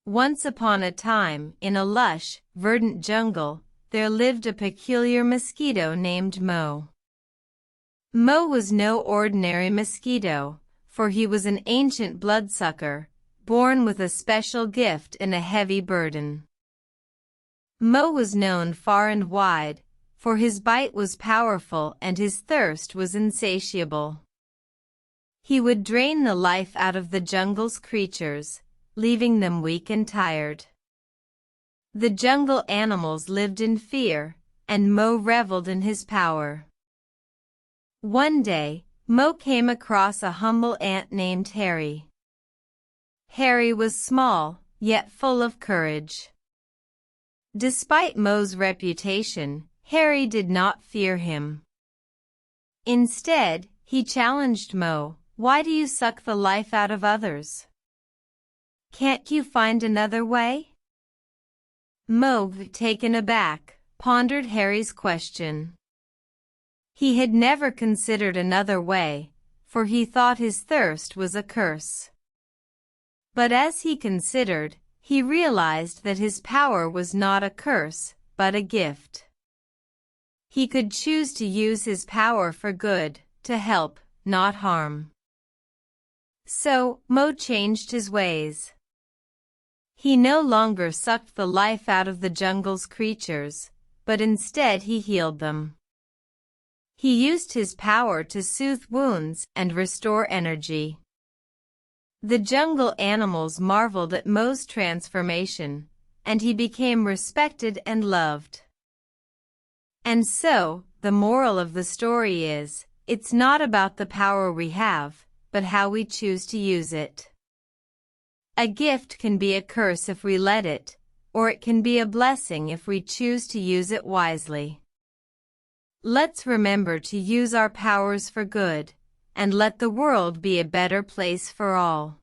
Once upon a time, in a lush, verdant jungle, there lived a peculiar mosquito named Mo. Mo was no ordinary mosquito, for he was an ancient bloodsucker, born with a special gift and a heavy burden. Mo was known far and wide, for his bite was powerful and his thirst was insatiable. He would drain the life out of the jungle's creatures, leaving them weak and tired. The jungle animals lived in fear, and Mo reveled in his power. One day, Mo came across a humble ant named Harry. Harry was small, yet full of courage. Despite Mo's reputation, Harry did not fear him. Instead, he challenged Mo, "Why do you suck the life out of others? Can't you find another way?" Mo, taken aback, pondered Harry's question. He had never considered another way, for he thought his thirst was a curse. But as he considered, he realized that his power was not a curse, but a gift. He could choose to use his power for good, to help, not harm. So, Mo changed his ways. He no longer sucked the life out of the jungle's creatures, but instead he healed them. He used his power to soothe wounds and restore energy. The jungle animals marveled at Mo's transformation, and he became respected and loved. And so, the moral of the story is, it's not about the power we have, but how we choose to use it. A gift can be a curse if we let it, or it can be a blessing if we choose to use it wisely. Let's remember to use our powers for good, and let the world be a better place for all.